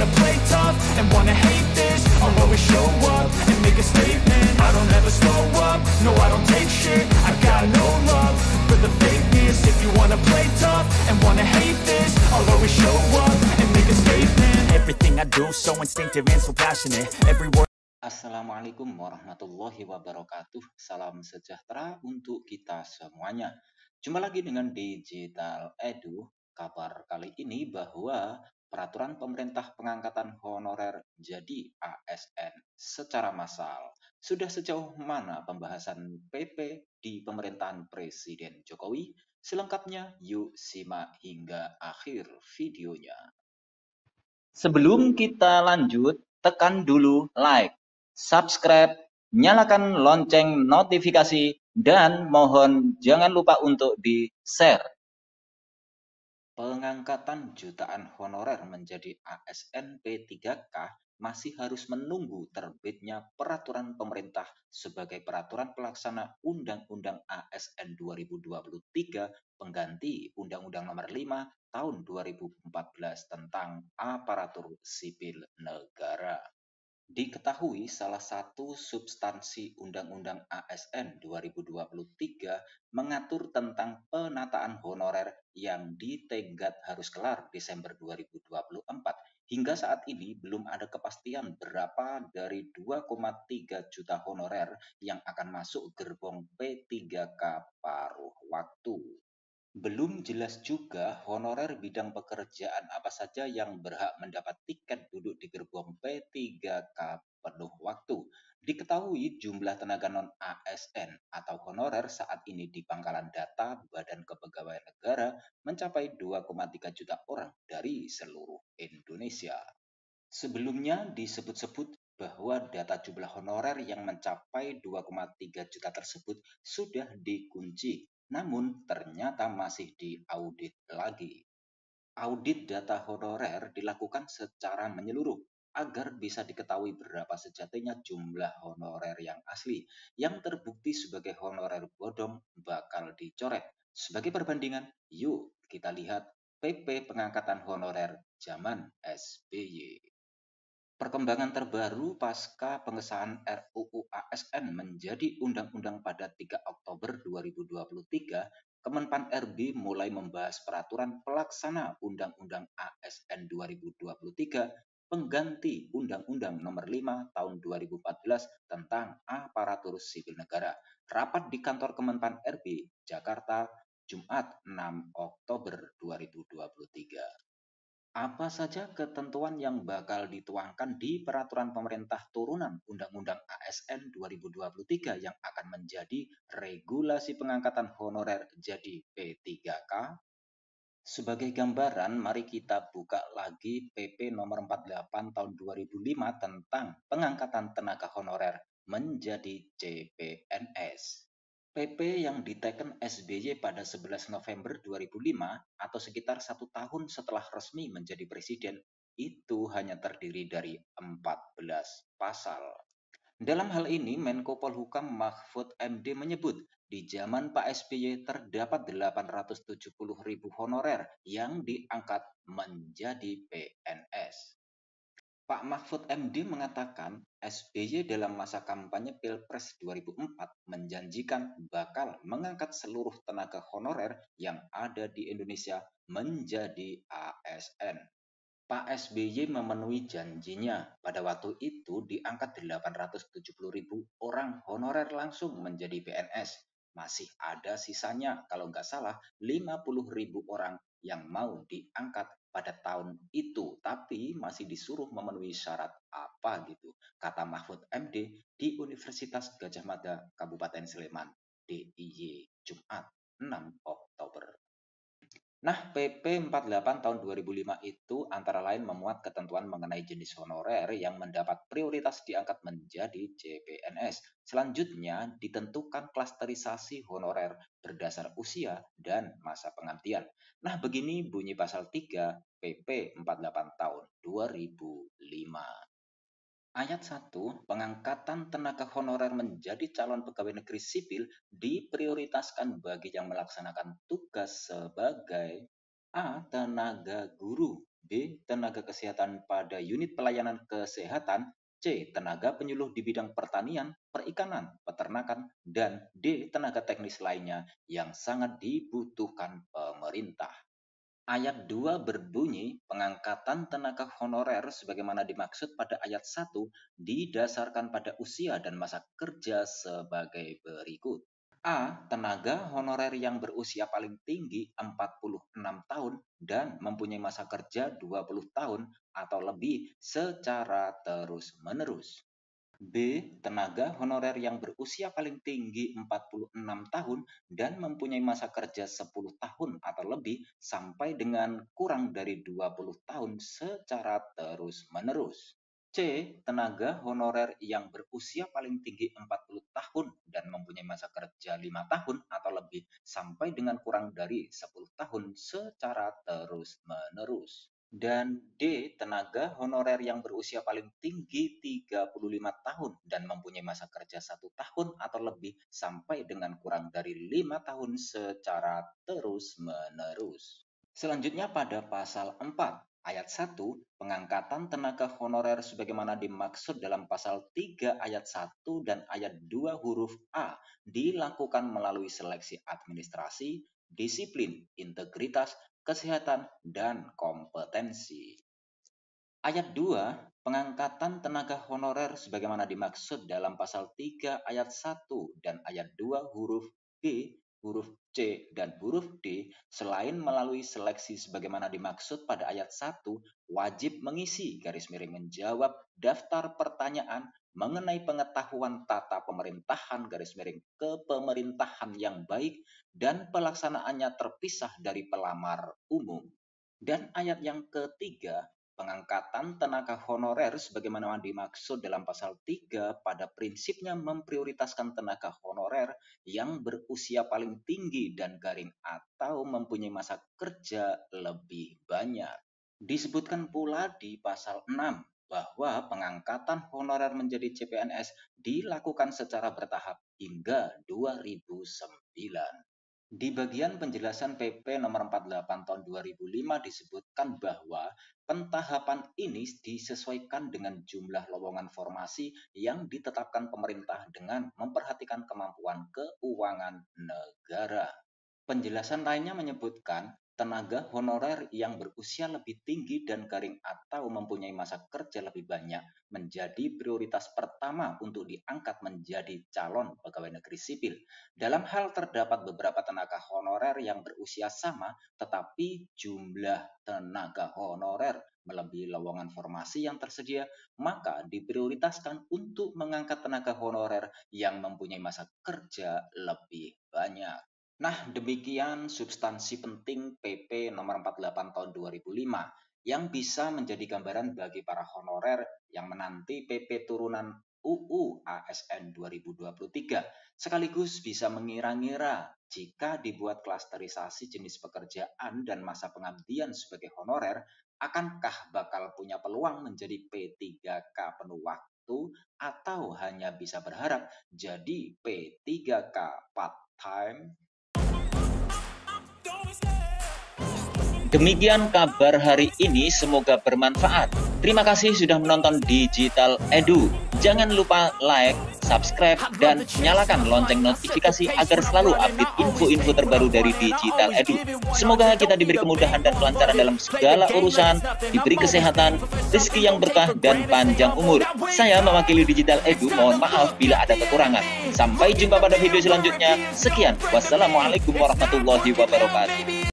wanna play tough and wanna hate this, I'll always show up and make a statement. I don't ever slow up, no I don't take shit. I got no love for the fakeness. If you wanna play tough and wanna hate this, I'll always show up and make a statement. Everything I do so instinctive and so passionate. Every word. Assalamualaikum warahmatullahi wabarakatuh. Salam sejahtera untuk kita semuanya. Jumpa lagi dengan Digital Edu. Kabar kali ini bahwa peraturan pemerintah pengangkatan honorer jadi ASN secara massal. Sudah sejauh mana pembahasan PP di pemerintahan Presiden Jokowi? Selengkapnya yuk simak hingga akhir videonya. Sebelum kita lanjut, tekan dulu like, subscribe, nyalakan lonceng notifikasi, dan mohon jangan lupa untuk di-share. Pengangkatan jutaan honorer menjadi ASN P3K masih harus menunggu terbitnya peraturan pemerintah sebagai peraturan pelaksana Undang-Undang ASN 2023 pengganti Undang-Undang Nomor 5 Tahun 2014 tentang Aparatur Sipil Negara. Diketahui salah satu substansi Undang-Undang ASN 2023 mengatur tentang penataan honorer yang ditenggat harus kelar Desember 2024. Hingga saat ini belum ada kepastian berapa dari 2,3 juta honorer yang akan masuk gerbong P3K paruh waktu. Belum jelas juga honorer bidang pekerjaan apa saja yang berhak mendapat tiket duduk di gerbong P3K penuh waktu. Diketahui jumlah tenaga non-ASN atau honorer saat ini di pangkalan data Badan Kepegawaian Negara mencapai 2,3 juta orang dari seluruh Indonesia. Sebelumnya disebut-sebut bahwa data jumlah honorer yang mencapai 2,3 juta tersebut sudah dikunci, namun ternyata masih diaudit lagi. Audit data honorer dilakukan secara menyeluruh agar bisa diketahui berapa sejatinya jumlah honorer yang asli. Yang terbukti sebagai honorer bodong bakal dicoret. Sebagai perbandingan, yuk kita lihat PP pengangkatan honorer zaman SBY. Perkembangan terbaru pasca pengesahan RUU ASN menjadi undang-undang pada 3 Oktober 2023, Kemenpan RB mulai membahas peraturan pelaksana Undang-Undang ASN 2023 pengganti Undang-Undang Nomor 5 Tahun 2014 tentang Aparatur Sipil Negara. Rapat di kantor Kemenpan RB, Jakarta, Jumat 6 Oktober 2023. Apa saja ketentuan yang bakal dituangkan di peraturan pemerintah turunan Undang-Undang ASN 2023 yang akan menjadi regulasi pengangkatan honorer jadi P3K? Sebagai gambaran, mari kita buka lagi PP nomor 48 tahun 2005 tentang pengangkatan tenaga honorer menjadi CPNS. PP yang diteken SBY pada 11 November 2005 atau sekitar 1 tahun setelah resmi menjadi presiden itu hanya terdiri dari 14 pasal. Dalam hal ini Menko Polhukam Mahfud MD menyebut di zaman Pak SBY terdapat 870.000 honorer yang diangkat menjadi PNS. Pak Mahfud MD mengatakan SBY dalam masa kampanye Pilpres 2004 menjanjikan bakal mengangkat seluruh tenaga honorer yang ada di Indonesia menjadi ASN. Pak SBY memenuhi janjinya. Pada waktu itu diangkat 870.000 orang honorer langsung menjadi PNS. Masih ada sisanya kalau nggak salah 50.000 orang yang mau diangkat pada tahun itu, tapi masih disuruh memenuhi syarat apa gitu, kata Mahfud MD di Universitas Gadjah Mada, Kabupaten Sleman, DIY, Jumat 6 Oktober. Nah, PP 48 tahun 2005 itu antara lain memuat ketentuan mengenai jenis honorer yang mendapat prioritas diangkat menjadi CPNS. Selanjutnya, ditentukan klasterisasi honorer berdasar usia dan masa pengabdian. Nah, begini bunyi pasal 3 PP 48 tahun 2005. Ayat 1, pengangkatan tenaga honorer menjadi calon pegawai negeri sipil diprioritaskan bagi yang melaksanakan tugas sebagai A. Tenaga guru, B. Tenaga kesehatan pada unit pelayanan kesehatan, C. Tenaga penyuluh di bidang pertanian, perikanan, peternakan, dan D. Tenaga teknis lainnya yang sangat dibutuhkan pemerintah. Ayat 2 berbunyi, pengangkatan tenaga honorer sebagaimana dimaksud pada ayat 1 didasarkan pada usia dan masa kerja sebagai berikut. A. Tenaga honorer yang berusia paling tinggi 46 tahun dan mempunyai masa kerja 20 tahun atau lebih secara terus-menerus. B. Tenaga honorer yang berusia paling tinggi 46 tahun dan mempunyai masa kerja 10 tahun atau lebih sampai dengan kurang dari 20 tahun secara terus-menerus. C. Tenaga honorer yang berusia paling tinggi 40 tahun dan mempunyai masa kerja 5 tahun atau lebih sampai dengan kurang dari 10 tahun secara terus-menerus. Dan D. Tenaga honorer yang berusia paling tinggi 35 tahun dan mempunyai masa kerja 1 tahun atau lebih sampai dengan kurang dari 5 tahun secara terus-menerus. Selanjutnya pada pasal 4 ayat 1, pengangkatan tenaga honorer sebagaimana dimaksud dalam pasal 3 ayat 1 dan ayat 2 huruf A dilakukan melalui seleksi administrasi, disiplin, integritas, kesehatan, dan kompetensi. Ayat 2, pengangkatan tenaga honorer sebagaimana dimaksud dalam pasal 3 ayat 1 dan ayat 2 huruf B, huruf C, dan huruf D, selain melalui seleksi sebagaimana dimaksud pada ayat 1, wajib mengisi _menjawab daftar pertanyaan mengenai pengetahuan tata pemerintahan kepemerintahan yang baik dan pelaksanaannya terpisah dari pelamar umum. Dan ayat yang ketiga, pengangkatan tenaga honorer sebagaimana dimaksud dalam pasal 3 pada prinsipnya memprioritaskan tenaga honorer yang berusia paling tinggi dan garing atau mempunyai masa kerja lebih banyak. Disebutkan pula di pasal 6 bahwa pengangkatan honorer menjadi CPNS dilakukan secara bertahap hingga 2009. Di bagian penjelasan PP nomor 48 tahun 2005 disebutkan bahwa pentahapan ini disesuaikan dengan jumlah lowongan formasi yang ditetapkan pemerintah dengan memperhatikan kemampuan keuangan negara. Penjelasan lainnya menyebutkan tenaga honorer yang berusia lebih tinggi dan garing atau mempunyai masa kerja lebih banyak menjadi prioritas pertama untuk diangkat menjadi calon pegawai negeri sipil. Dalam hal terdapat beberapa tenaga honorer yang berusia sama, tetapi jumlah tenaga honorer melebihi lowongan formasi yang tersedia, maka diprioritaskan untuk mengangkat tenaga honorer yang mempunyai masa kerja lebih banyak. Nah, demikian substansi penting PP nomor 48 tahun 2005 yang bisa menjadi gambaran bagi para honorer yang menanti PP turunan UU ASN 2023, sekaligus bisa mengira-ngira jika dibuat klasterisasi jenis pekerjaan dan masa pengabdian sebagai honorer, akankah bakal punya peluang menjadi P3K penuh waktu atau hanya bisa berharap jadi P3K part-time? Demikian kabar hari ini, semoga bermanfaat. Terima kasih sudah menonton Digital Edu. Jangan lupa like, subscribe, dan nyalakan lonceng notifikasi agar selalu update info-info terbaru dari Digital Edu. Semoga kita diberi kemudahan dan kelancaran dalam segala urusan, diberi kesehatan, rezeki yang berkah, dan panjang umur. Saya mewakili Digital Edu, mohon maaf bila ada kekurangan. Sampai jumpa pada video selanjutnya. Sekian, wassalamualaikum warahmatullahi wabarakatuh.